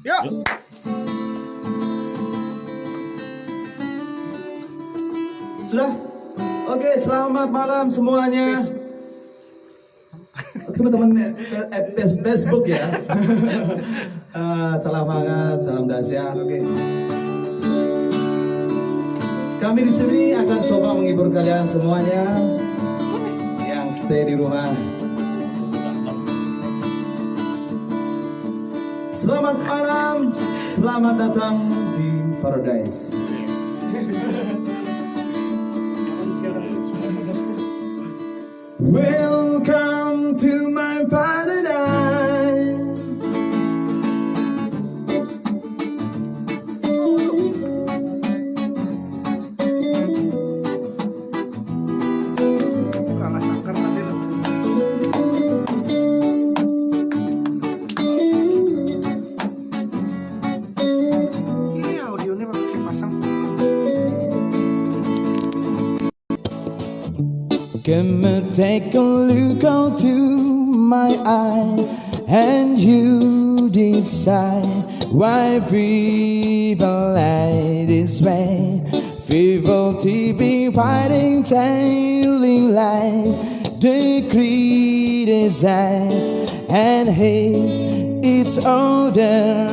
Ya. Sudah? Oke, selamat malam semuanya. Teman-teman Facebook ya. Salam hangat, salam dahsyat. Oke. Kami di sini akan coba menghibur kalian semuanya yang stay di rumah. Selamat malam, selamat datang di Paradise. Welcome to my paradise. Kalah sangkar tadi loh. Iya, audionya masih pasang. Come and take a look into my eye, and you decide why people lie this way. People TV fighting, telling lies, they criticize and hate each other.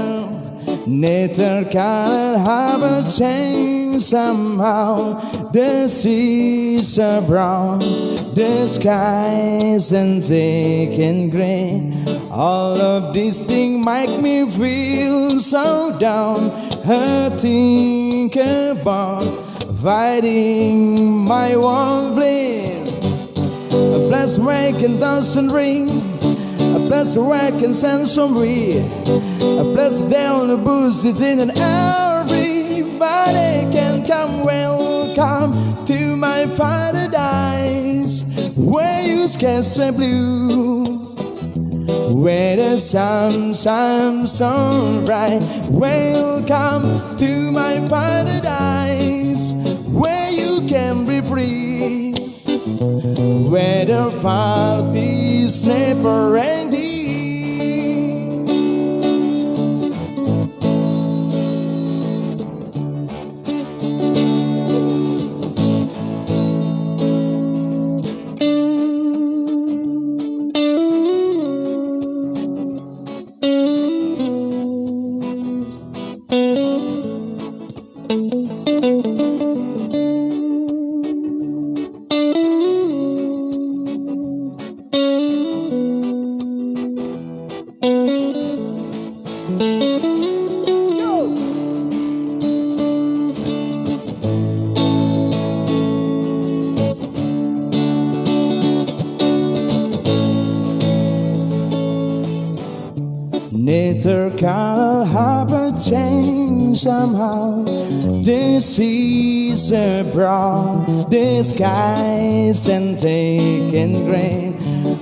Nature cannot have a change somehow. The seas are brown, the skies and thick and gray. All of these things make me feel so down. I think about fighting my own flame. A blessed waking doesn't ring. A blessed waking sends some reed. A blessed down the booze it in and everybody can come. Welcome to my paradise, where you skies are blue, where the sun shines so bright. Welcome to my paradise, where you can be free, where the party's never ending. Nature cannot have a change somehow. The seas are brown, the skies and thick and gray.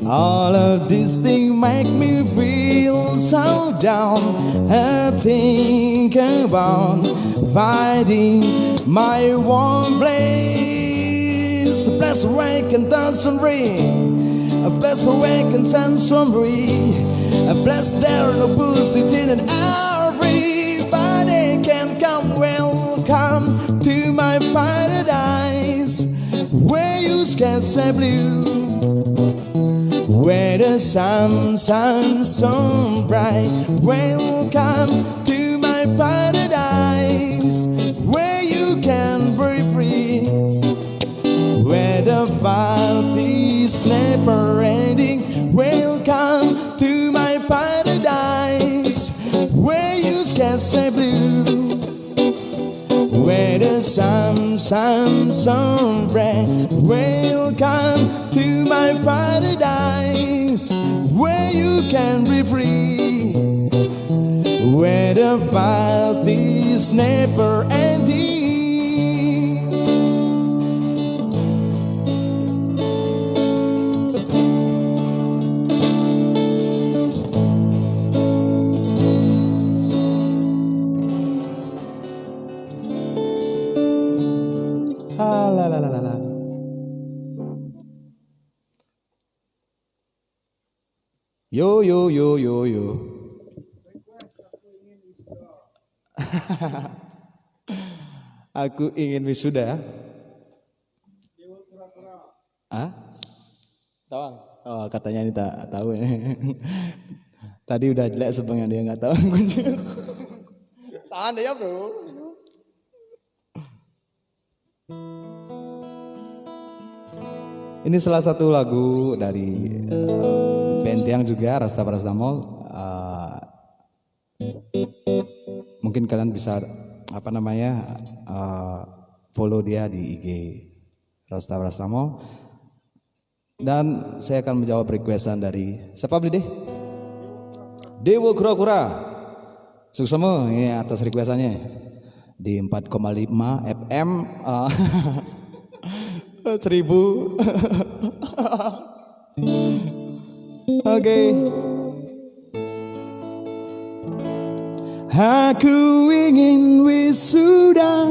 All of these things make me feel so down. I think about fighting my one place. A blessed awaken doesn't ring. A blessed awaken sends some reed. A blessed there in the booze it in and everybody can come. Welcome to my paradise, where you skies are blue, where the sun shines so bright. Welcome to my paradise, where you can be free, where the fight is never ending. Welcome to my paradise, where you skies are blue, where the sun shines so bright. Welcome to my paradise, where you can be free, where the fight is never ending. Yo yo yo yo yo. Aku ingin wisuda. Ah? Tahu? Oh, katanya ini tak tahu. Tadi udah jelek sebenarnya dia nggak tahu. Tahan deh ya bro. Ini salah satu lagu dari band yang juga Rasta Parastamol. Mungkin kalian bisa follow dia di IG Rasta Parastamol. Dan saya akan menjawab requestan dari siapa beli deh? Dewo Kura-Kura. Suksema ini atas requestannya di 4,5 FM 1000. Oke. Aku ingin wisuda,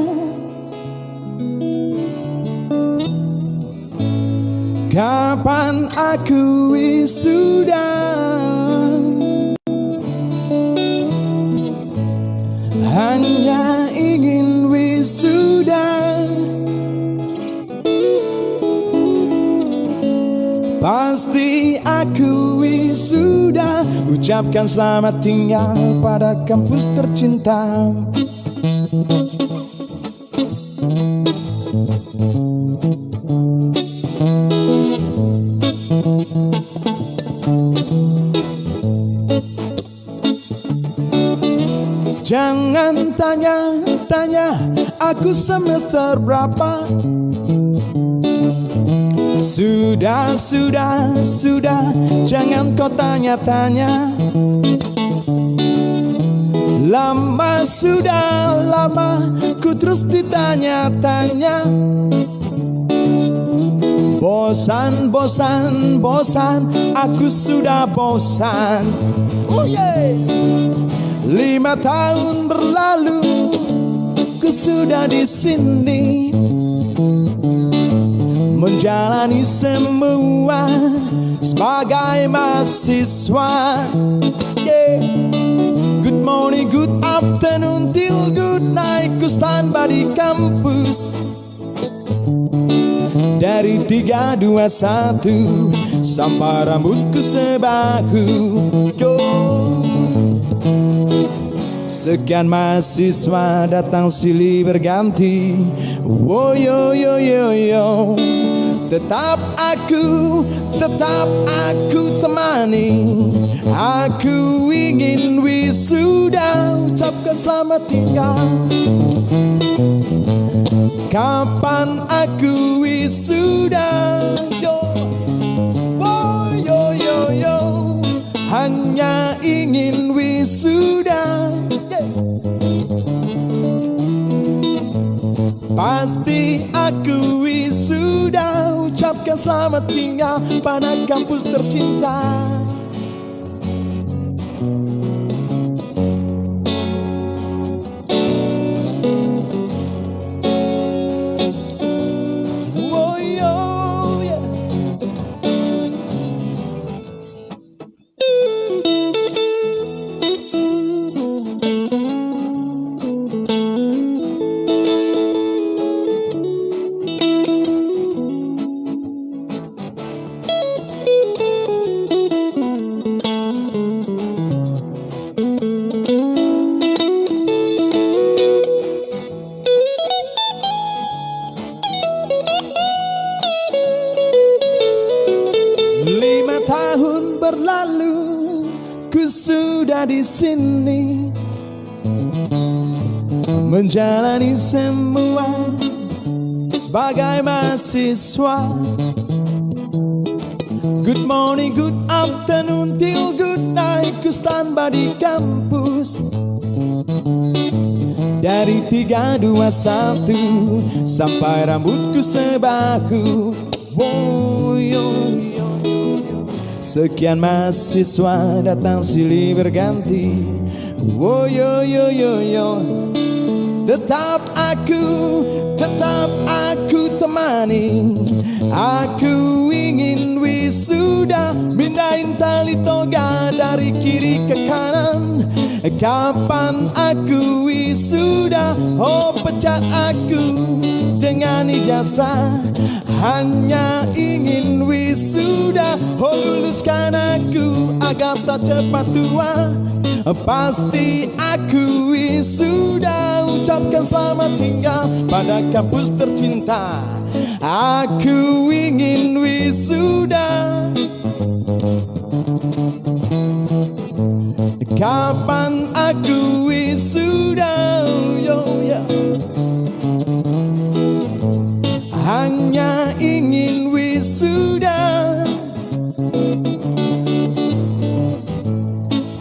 kapan aku wisuda? Hanya ingin wisuda, pasti aku wisuda. Ucapkan selamat tinggal pada kampus tercinta. Jangan tanya-tanya aku semester berapa. Sudah, jangan kau tanya-tanya. Sudah lama ku terus ditanya-tanya. Bosan, aku sudah bosan. Oh yeah. 5 tahun berlalu, ku sudah di sini menjalani semua sebagai mahasiswa. Yeah. Good morning, good afternoon, till good night, ku standby di kampus. Dari 321 sampai rambutku sebahu. Yo. Sekian mahasiswa datang silih berganti. Oh yo yo yo yo. Tetap aku temani. Aku ingin wisuda. Ucapkan selamat tinggal. Kapan aku wisuda? Yo, oh, yo yo yo. Hanya ingin wisuda. Pasti aku wisuda. Ucapkan selamat tinggal pada kampus tercinta. Oh, yo, yeah. Tahun berlalu, ku sudah di sini menjalani semua sebagai mahasiswa. Good morning, good afternoon, till good night, ku standby di kampus. Dari 321 sampai rambutku sebahu. Oh, yo, yo. Sekian mahasiswa datang silih berganti. Oh yo yo yo yo. Tetap aku temani. Aku ingin wisuda. Pindahin tali toga dari kiri ke kanan. Kapan aku wisuda? Oh pecat aku dengan ijazah. Hanya ingin wisuda. Oh luluskan aku agar tak cepat tua. Pasti aku wisuda. Ucapkan selamat tinggal pada kampus tercinta. Aku ingin wisuda. Kapan aku wisuda? Yo, yo. Hanya ingin wisuda.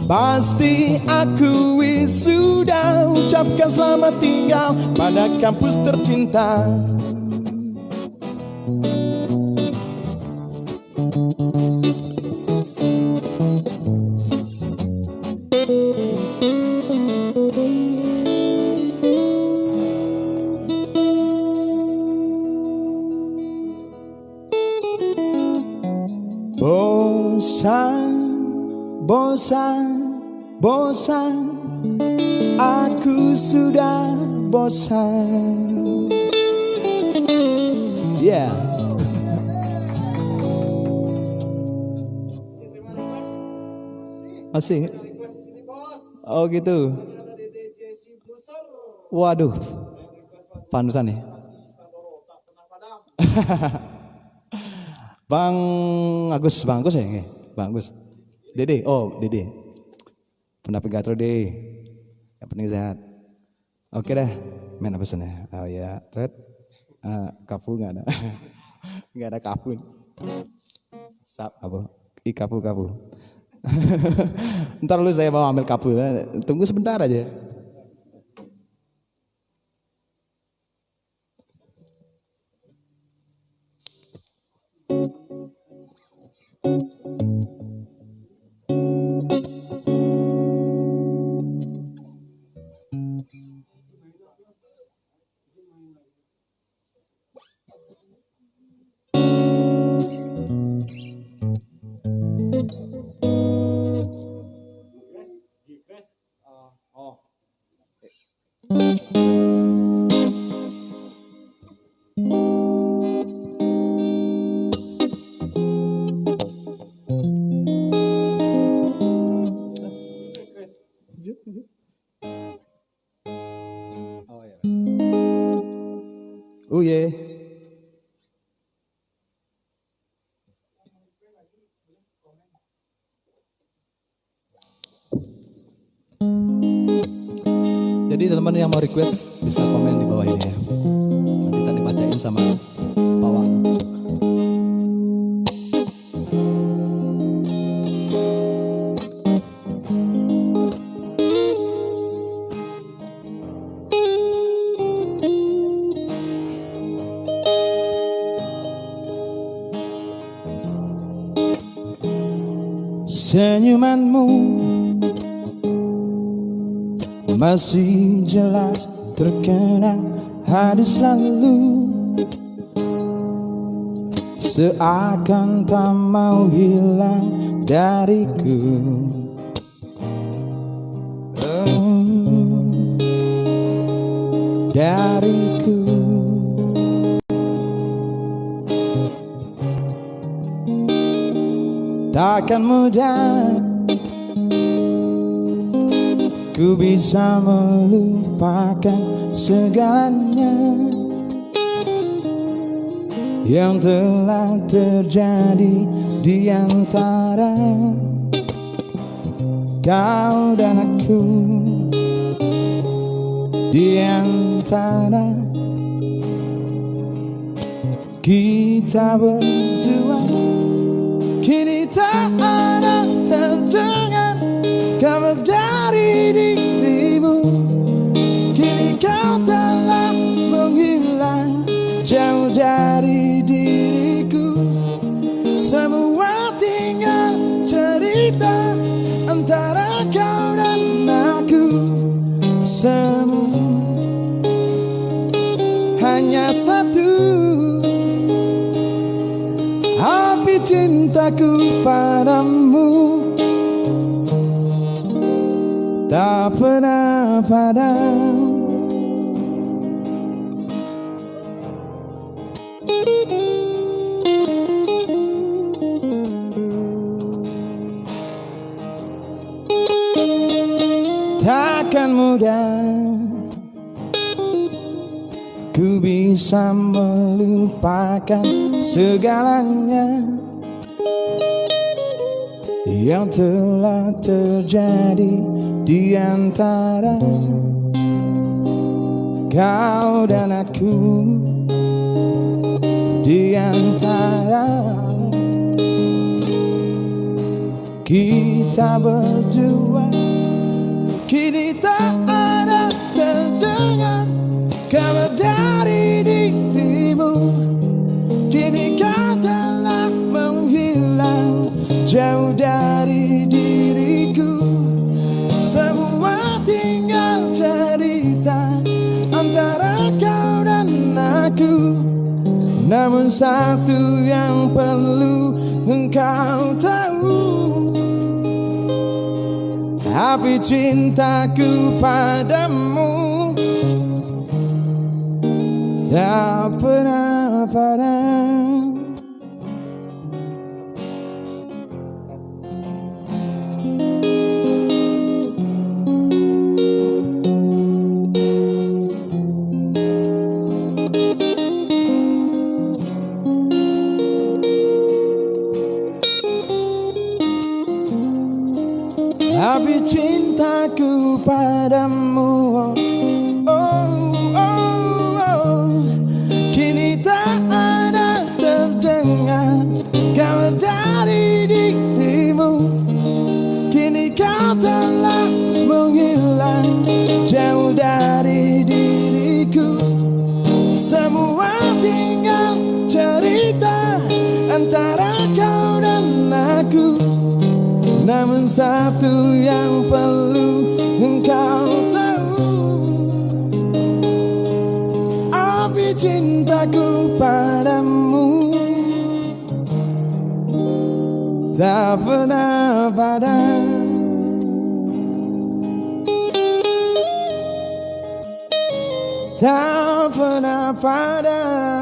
Pasti aku wisuda. Ucapkan selamat tinggal pada kampus tercinta. Bosan, bosan, bosan. Aku sudah bosan. Yeah. Masih? Oh gitu. Waduh, panutan nih. Bang Agus ya? Bang Agus. Dede, oh Dede. Pendapat Gatro deh. Yang penting sehat. Oke dah, main apa sana? Oh ya, red. Kapu nggak ada. Nggak ada kapu. Sap apa? Kapu. Ntar lu saya bawa ambil kapu. Tunggu sebentar aja. Oh yeah. Jadi teman-teman yang mau request bisa komen di bawah ini ya. Nanti tadi bacain sama Pawang. Senyumanmu masih jelas terkenang hadi selalu, seakan tak mau hilang dariku. Dariku. Takkan mudah ku bisa melupakan segalanya yang telah terjadi di antara kau dan aku, di antara kita berdua. Kini tak ada terdengar kabar dari dirimu. Kini kau telah menghilang jauh dari diriku. Semua tinggal cerita antara kau dan aku. Semua hanya satu, api cintaku padamu tak pernah padam. Takkan mudah ku bisa melupakan segalanya yang telah terjadi di antara kau dan aku, di antara kita berdua. Kini tak ada terdengar kabar dari dirimu. Kini kau telah menghilang jauh dari diriku. Semua tinggal cerita antara kau dan aku. Namun satu yang perlu engkau tahu, api cintaku padamu tak pernah padam. Api cintaku padamu, oh, oh, oh. Kini tak ada terdengar kabar dari dirimu. Kini kau telah menghilang jauh dari diriku. Semua tinggal cerita antara kau dan aku. Namun satu yang perlu engkau tahu, api cintaku padamu tak pernah padam. Tak pernah padam.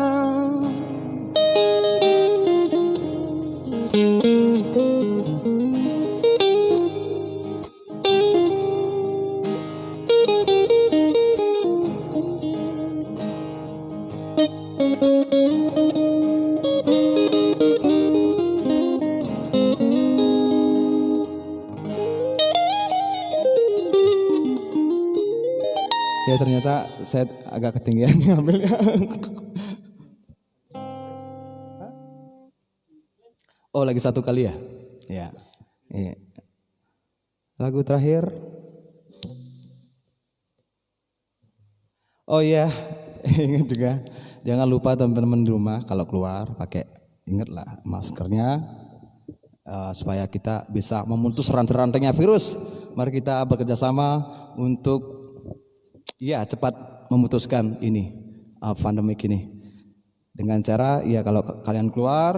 Ya ternyata saya agak ketinggian ngambilnya. Oh lagi satu kali ya? Ya. Iya. Lagu terakhir. Oh iya, ingat juga. Jangan lupa teman-teman di rumah kalau keluar pakai, ingatlah maskernya supaya kita bisa memutus rantai-rantainya virus. Mari kita bekerja sama untuk cepat memutuskan ini pandemik ini dengan cara kalau kalian keluar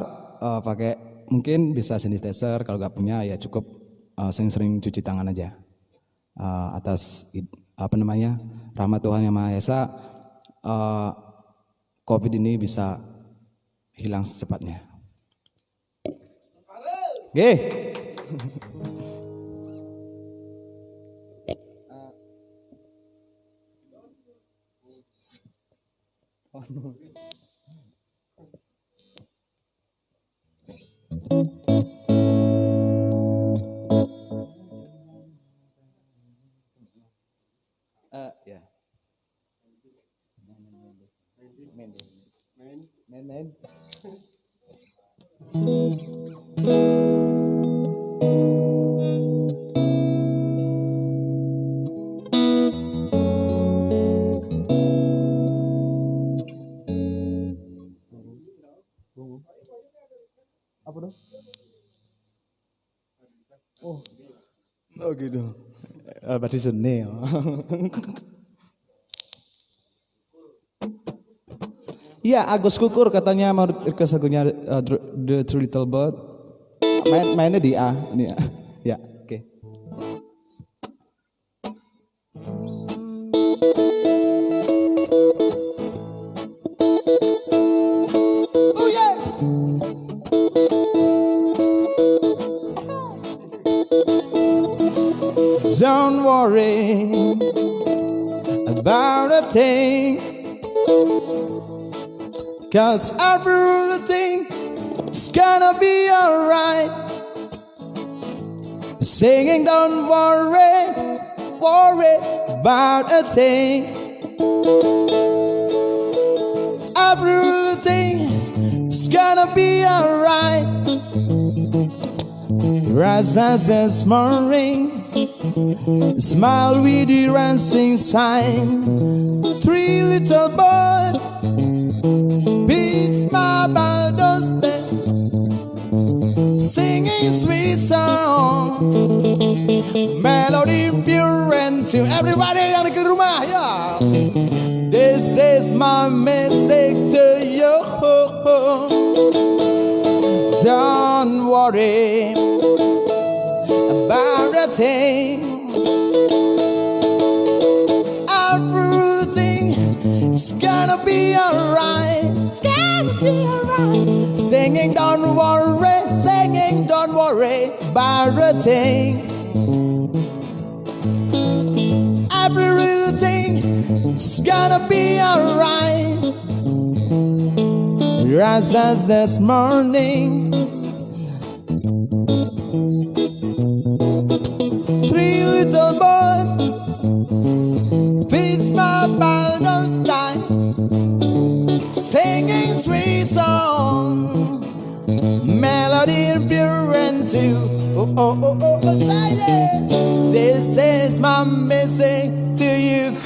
pakai mungkin bisa sanitizer, kalau nggak punya ya cukup sering-sering cuci tangan aja. Atas rahmat Tuhan Yang Maha Esa, COVID ini bisa hilang secepatnya. Oke. Ya. Main. Apa dong? Oh gitu. Berarti Sunni. Iya, Agus Kukur katanya mau request lagunya The Three Little Bird. Mainnya di A, ini ya. Ya, oke. worry about a thing, 'cause everything is gonna be alright. Singing, don't worry about a thing. Everything is gonna be alright. Rise as this morning, smile with the rising sign. Three little boys beats my doorstep, singing sweet song, melody pure and tune. Everybody yang di rumah, ya. This is my message to you. Don't worry about a thing. Everything is gonna be alright. It's gonna be alright. Singing, don't worry about a thing. Every little thing is gonna be alright. Rise as this morning, three little boys feeds my bottom's time, singing sweet song, melody pure and true. Oh, oh, oh, oh, oh, say it. This is my message to you.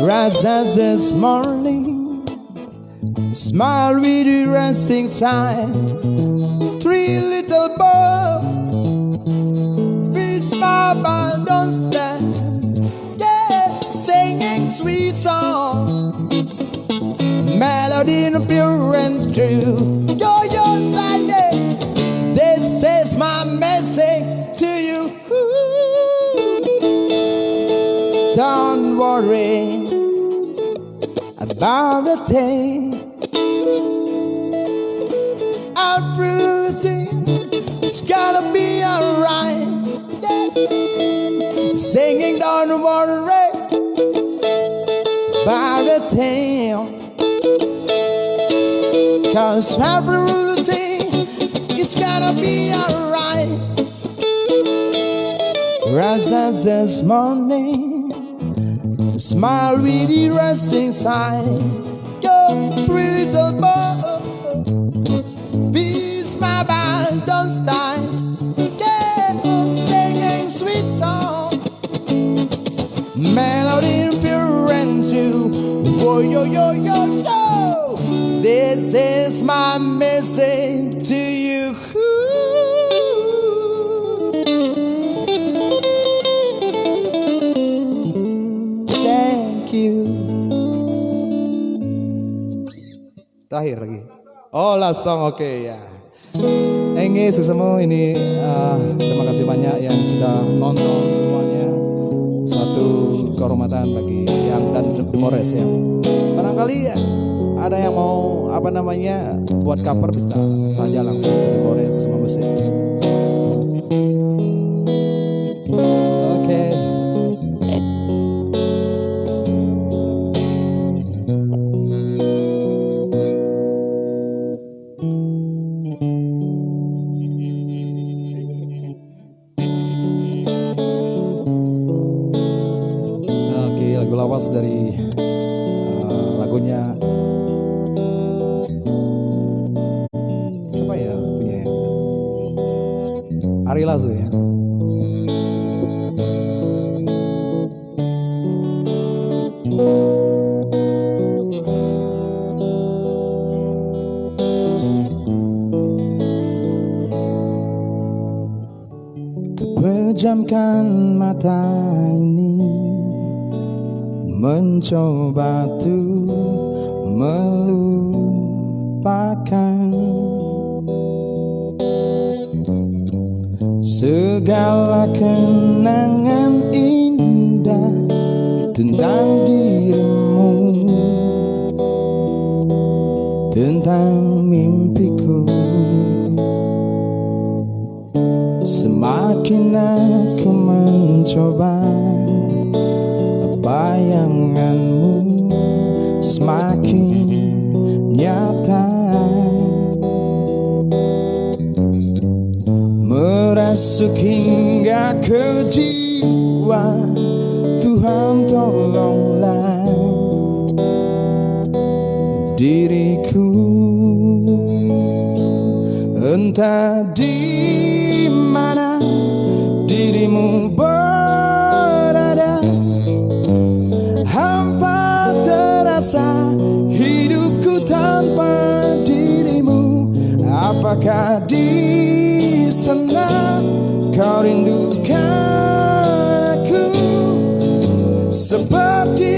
Rise as this morning, smile with the rising sun. Three little boys beats my don't stand. Yeah, singing sweet song, melody pure and true. Yo, say yeah. This is my message to you. Don't worry about a thing. Everything is gonna be alright. Yeah. Singing, don't worry about a thing, 'cause everything is gonna be alright. Rise as this morning, smile with the rising sun. Go, three little boys beats my band, don't stop. Yeah, singing sweet song, melody pure and true. Whoa, yo, yo, yo, yo. This is my message to you. Thank you. Terakhir lagi. Oh, last song, oke ya. Engi semua ini terima kasih banyak yang sudah nonton semuanya. Suatu kehormatan bagi yang dan The Mores ya. Barangkali ada yang mau buat cover bisa saja langsung ke The Mores sama musik. Oke. Ari Lasso ya. Pejamkan mata ini, mencoba tuh melupakan segala kenangan indah tentang dirimu, tentang mimpiku. Semakin aku mencoba, bayanganmu semakin nyata, merasuk hingga ke jiwa. Tuhan tolonglah diriku, entah di mana dirimu berada, hampa terasa hidupku tanpa dirimu. Apakah di sana kau rindukan aku seperti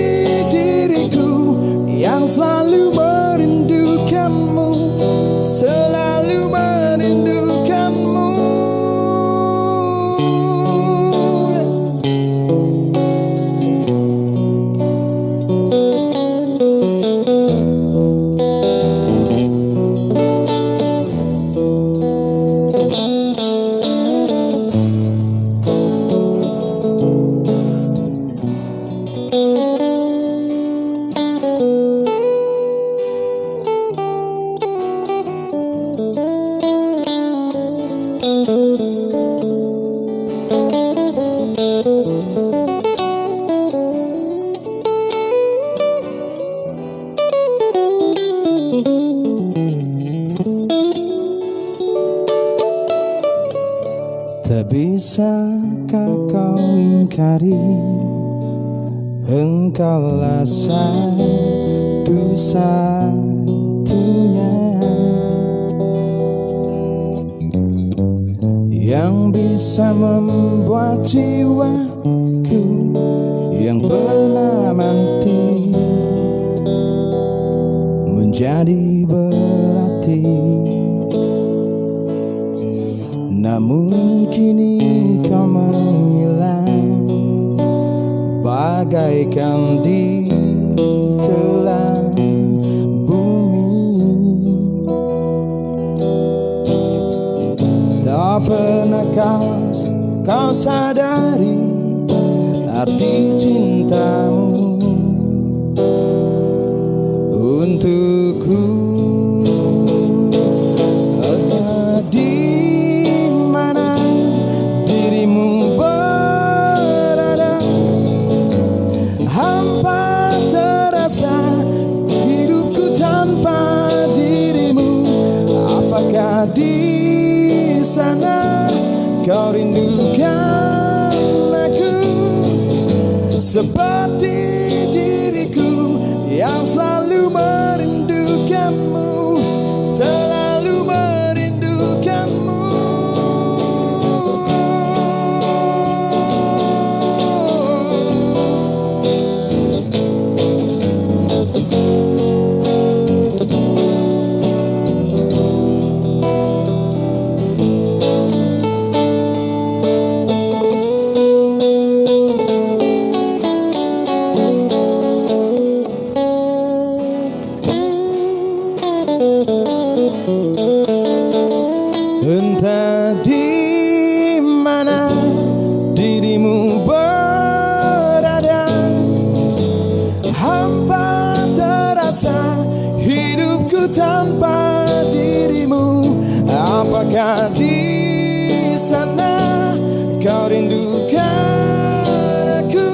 diriku yang selalu merindukanmu, selalu merindukanmu. Tak bisakah kau ingkari, engkaulah satu-satunya yang bisa membuat jiwaku yang pernah mati menjadi berarti. Namun kini kau menghilang bagaikan di telan bumi. Tak pernah kau sadari arti cintamu untukku. Di sana kau rindukan aku seperti diriku yang selalu merindukanmu, selalu merindukanmu. Entah di mana dirimu berada, hampa terasa hidupku tanpa dirimu. Apakah di sana kau rindukan aku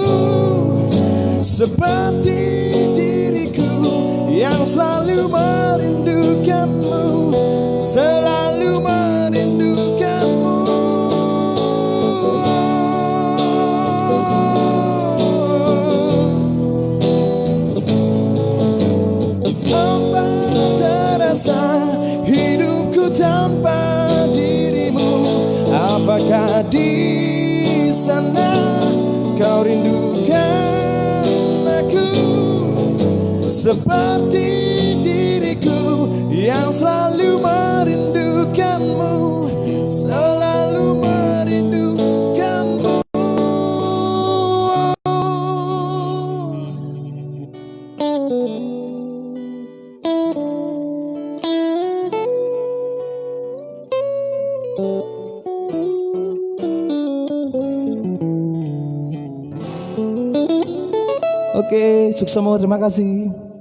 seperti diriku yang selalu merindukanmu, selalu merindukanmu. seperti diriku yang selalu merindukanmu, selalu merindukanmu. Oke, sukses semua, terima kasih.